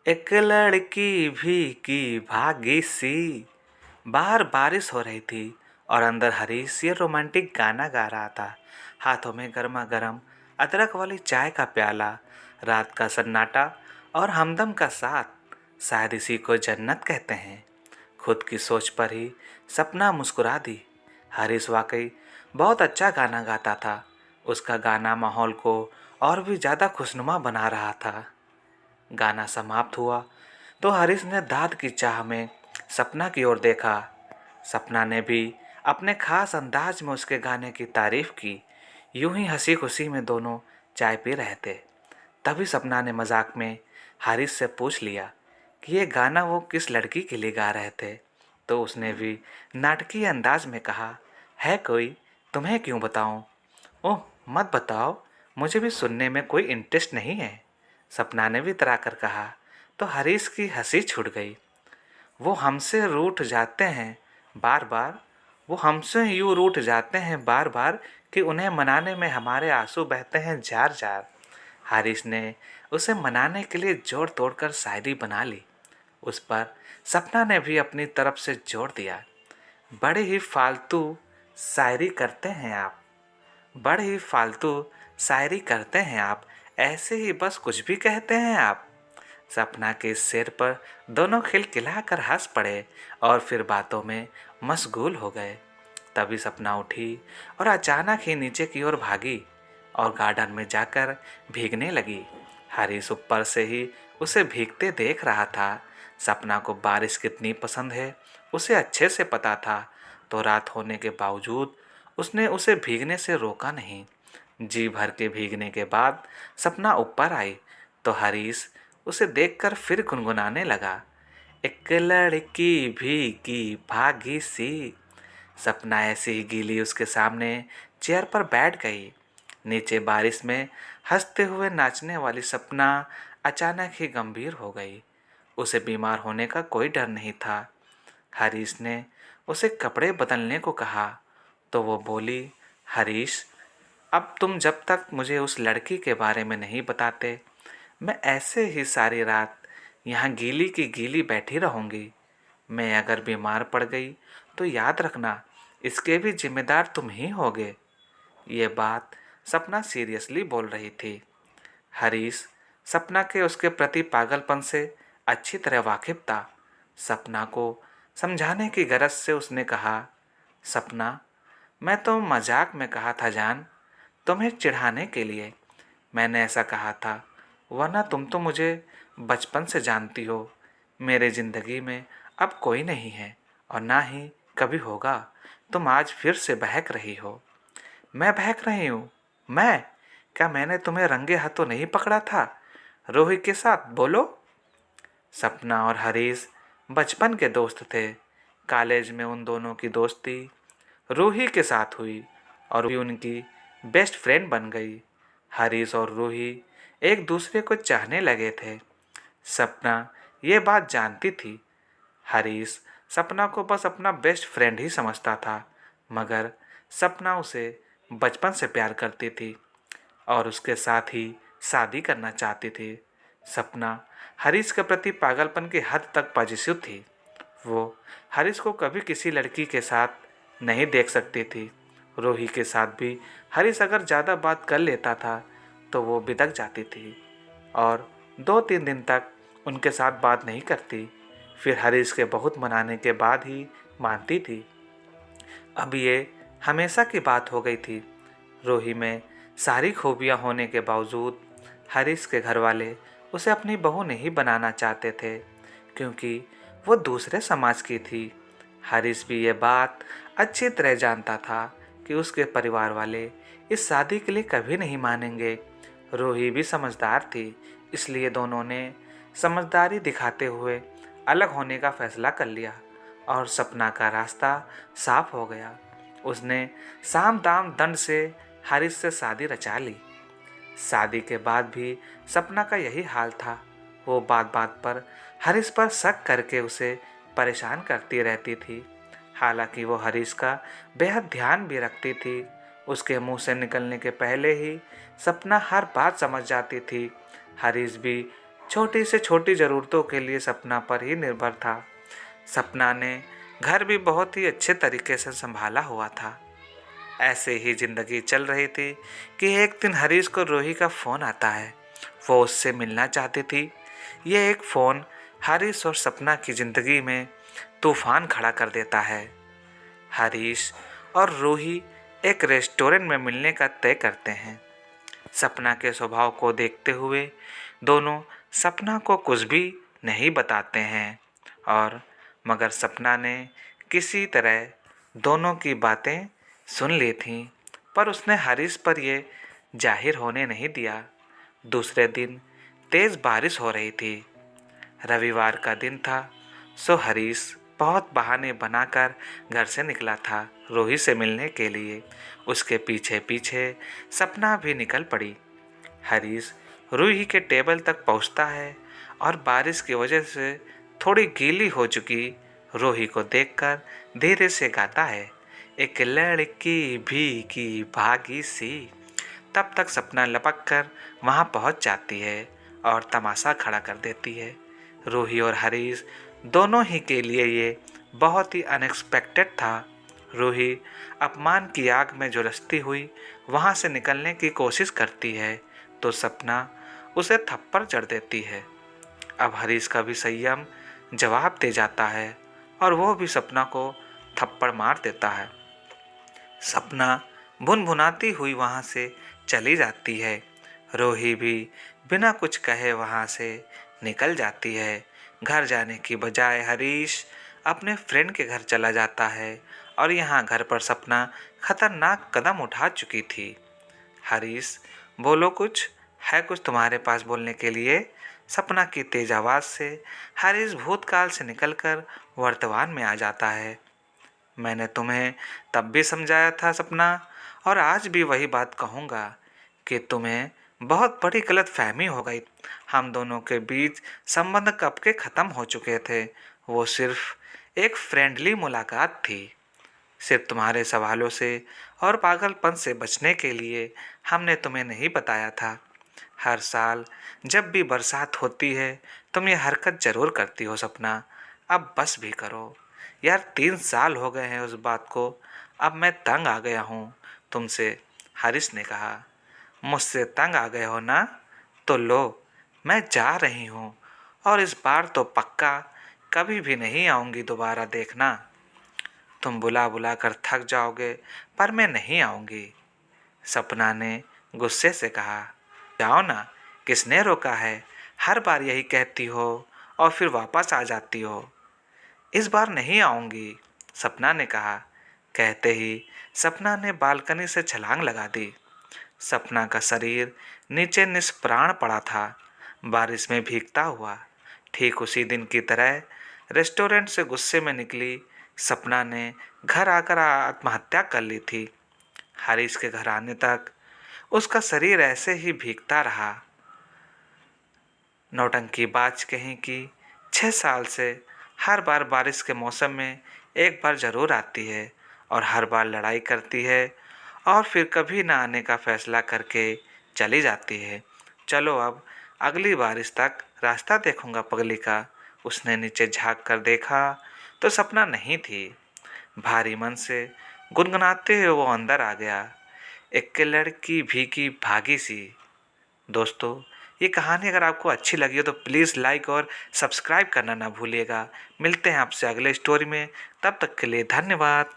एक लड़की भीगी भागी सी। बाहर बारिश हो रही थी और अंदर हरीश ये रोमांटिक गाना गा रहा था। हाथों में गर्मा गर्म अदरक वाली चाय का प्याला, रात का सन्नाटा और हमदम का साथ। शायद इसी को जन्नत कहते हैं। खुद की सोच पर ही सपना मुस्कुरा दी। हरीश वाकई बहुत अच्छा गाना गाता था। उसका गाना माहौल को और भी ज़्यादा खुशनुमा बना रहा था। गाना समाप्त हुआ तो हरीश ने दाद की चाह में सपना की ओर देखा। सपना ने भी अपने खास अंदाज में उसके गाने की तारीफ की। यूं ही हंसी खुशी में दोनों चाय पी रहे थे। तभी सपना ने मजाक में हारिस से पूछ लिया कि ये गाना वो किस लड़की के लिए गा रहे थे। तो उसने भी नाटकीय अंदाज में कहा, है कोई, तुम्हें क्यों बताऊं? ओह मत बताओ, मुझे भी सुनने में कोई इंटरेस्ट नहीं है। सपना ने भी इतरा कर कहा। तो हरीश की हंसी छूट गई। वो हमसे रूठ जाते हैं बार बार, वो हमसे यूँ रूठ जाते हैं बार बार कि उन्हें मनाने में हमारे आंसू बहते हैं जार जार। हारिस ने उसे मनाने के लिए जोड़ तोड़कर शायरी बना ली। उस पर सपना ने भी अपनी तरफ से जोड़ दिया। बड़े ही फालतू शायरी करते हैं आप, बड़े ही फालतू शायरी करते हैं आप, ऐसे ही बस कुछ भी कहते हैं आप। सपना के इस शेर पर दोनों खिलखिलाकर हंस पड़े और फिर बातों में मशगूल हो गए। तभी सपना उठी और अचानक ही नीचे की ओर भागी और गार्डन में जाकर भीगने लगी। हरीश ऊपर से ही उसे भीगते देख रहा था। सपना को बारिश कितनी पसंद है उसे अच्छे से पता था, तो रात होने के बावजूद उसने उसे भीगने से रोका नहीं। जी भर के भीगने के बाद सपना ऊपर आई तो हरीश उसे देखकर फिर गुनगुनाने लगा, एक लड़की भीगी भागी सी। सपना ऐसे ही गीली उसके सामने चेयर पर बैठ गई। नीचे बारिश में हंसते हुए नाचने वाली सपना अचानक ही गंभीर हो गई। उसे बीमार होने का कोई डर नहीं था। हरीश ने उसे कपड़े बदलने को कहा तो वो बोली, हरीश, अब तुम जब तक मुझे उस लड़की के बारे में नहीं बताते, मैं ऐसे ही सारी रात यहाँ गीली की गीली बैठी रहूँगी। मैं अगर बीमार पड़ गई तो याद रखना, इसके भी जिम्मेदार तुम ही होगे। ये बात सपना सीरियसली बोल रही थी। हरीश सपना के उसके प्रति पागलपन से अच्छी तरह वाकिफ था। सपना को समझाने की गरज से उसने कहा, सपना, मैं तो मजाक में कहा था जान, तुम्हें चिढ़ाने के लिए मैंने ऐसा कहा था, वरना तुम तो मुझे बचपन से जानती हो। मेरे ज़िंदगी में अब कोई नहीं है और ना ही कभी होगा। तुम आज फिर से बहक रही हो। मैं बहक रही हूँ? मैं? क्या मैंने तुम्हें रंगे हाथों नहीं पकड़ा था रोहित के साथ? बोलो। सपना और हरीश बचपन के दोस्त थे। कॉलेज में उन दोनों की दोस्ती रूही के साथ हुई और भी उनकी बेस्ट फ्रेंड बन गई। हरीश और रूही एक दूसरे को चाहने लगे थे। सपना ये बात जानती थी। हरीश सपना को बस अपना बेस्ट फ्रेंड ही समझता था, मगर सपना उसे बचपन से प्यार करती थी और उसके साथ ही शादी करना चाहती थी। सपना हरीश के प्रति पागलपन की हद तक पॉजिटिव थी। वो हरीश को कभी किसी लड़की के साथ नहीं देख सकती थी। रूही के साथ भी हरीश अगर ज़्यादा बात कर लेता था तो वो बिदक जाती थी और 2-3 दिन तक उनके साथ बात नहीं करती। फिर हरीश के बहुत मनाने के बाद ही मानती थी। अब ये हमेशा की बात हो गई थी। रूही में सारी खूबियाँ होने के बावजूद हरीश के घर वाले उसे अपनी बहू नहीं बनाना चाहते थे, क्योंकि वो दूसरे समाज की थी। हरीश भी ये बात अच्छी तरह जानता था कि उसके परिवार वाले इस शादी के लिए कभी नहीं मानेंगे। रूही भी समझदार थी, इसलिए दोनों ने समझदारी दिखाते हुए अलग होने का फैसला कर लिया और सपना का रास्ता साफ हो गया। उसने साम दाम दंड से हारिस से शादी रचा ली। शादी के बाद भी सपना का यही हाल था। वो बात बात पर हरीश पर शक करके उसे परेशान करती रहती थी। हालांकि वो हरीश का बेहद ध्यान भी रखती थी। उसके मुंह से निकलने के पहले ही सपना हर बात समझ जाती थी। हरीश भी छोटी से छोटी ज़रूरतों के लिए सपना पर ही निर्भर था। सपना ने घर भी बहुत ही अच्छे तरीके से संभाला हुआ था। ऐसे ही ज़िंदगी चल रही थी कि एक दिन हरीश को रूही का फ़ोन आता है। वो उससे मिलना चाहती थी। ये एक फ़ोन हरीश और सपना की ज़िंदगी में तूफान खड़ा कर देता है। हरीश और रूही एक रेस्टोरेंट में मिलने का तय करते हैं। सपना के स्वभाव को देखते हुए दोनों सपना को कुछ भी नहीं बताते हैं और मगर सपना ने किसी तरह दोनों की बातें सुन ली थीं, पर उसने हरीश पर ये जाहिर होने नहीं दिया। दूसरे दिन तेज़ बारिश हो रही थी। रविवार का दिन था, सो हरीश बहुत बहाने बनाकर घर से निकला था रूही से मिलने के लिए। उसके पीछे पीछे सपना भी निकल पड़ी। हरीश रूही के टेबल तक पहुंचता है और बारिश की वजह से थोड़ी गीली हो चुकी रूही को देखकर धीरे से गाता है, एक लड़की भीगी भागी सी। तब तक सपना लपक कर वहाँ पहुँच जाती है और तमाशा खड़ा कर देती है। रूही और हरीश दोनों ही के लिए ये बहुत ही अनएक्सपेक्टेड था। रूही अपमान की आग में झुलसती हुई वहाँ से निकलने की कोशिश करती है तो सपना उसे थप्पड़ जड़ देती है। अब हरीश का भी संयम जवाब दे जाता है और वो भी सपना को थप्पड़ मार देता है। सपना भुनभुनाती हुई वहाँ से चली जाती है। रूही भी बिना कुछ कहे वहाँ से निकल जाती है। घर जाने की बजाय हरीश अपने फ्रेंड के घर चला जाता है और यहाँ घर पर सपना खतरनाक कदम उठा चुकी थी। हरीश, बोलो, कुछ है कुछ तुम्हारे पास बोलने के लिए? सपना की तेज आवाज़ से हरीश भूतकाल से निकलकर वर्तमान में आ जाता है। मैंने तुम्हें तब भी समझाया था सपना, और आज भी वही बात कहूँगा कि तुम्हें बहुत बड़ी गलतफहमी हो गई। हम दोनों के बीच संबंध कब के ख़त्म हो चुके थे। वो सिर्फ एक फ्रेंडली मुलाकात थी। सिर्फ तुम्हारे सवालों से और पागलपन से बचने के लिए हमने तुम्हें नहीं बताया था। हर साल जब भी बरसात होती है तुम ये हरकत ज़रूर करती हो सपना। अब बस भी करो यार, 3 साल हो गए हैं उस बात को। अब मैं तंग आ गया हूँ तुमसे। हारिस ने कहा, मुझसे तंग आ गए हो ना? तो लो, मैं जा रही हूँ और इस बार तो पक्का कभी भी नहीं आऊँगी दोबारा, देखना। तुम बुला बुला कर थक जाओगे पर मैं नहीं आऊँगी, सपना ने गुस्से से कहा। जाओ ना, किसने रोका है? हर बार यही कहती हो और फिर वापस आ जाती हो। इस बार नहीं आऊँगी, सपना ने कहा। कहते ही सपना ने बालकनी से छलांग लगा दी। सपना का शरीर नीचे निष्प्राण पड़ा था, बारिश में भीगता हुआ। ठीक उसी दिन की तरह रेस्टोरेंट से गुस्से में निकली सपना ने घर आकर आत्महत्या कर ली थी। हारिस के घर आने तक उसका शरीर ऐसे ही भीगता रहा। नौटंकीबाज कहीं की 6 साल से हर बार बारिश के मौसम में एक बार ज़रूर आती है और हर बार लड़ाई करती है और फिर कभी ना आने का फैसला करके चली जाती है। चलो अब अगली बारिश तक रास्ता देखूंगा पगली का। उसने नीचे झांक कर देखा तो सपना नहीं थी। भारी मन से गुनगुनाते हुए वो अंदर आ गया, एक लड़की भीगी भागी सी। दोस्तों, ये कहानी अगर आपको अच्छी लगी हो तो प्लीज़ लाइक और सब्सक्राइब करना ना भूलिएगा। मिलते हैं आपसे अगले स्टोरी में, तब तक के लिए धन्यवाद।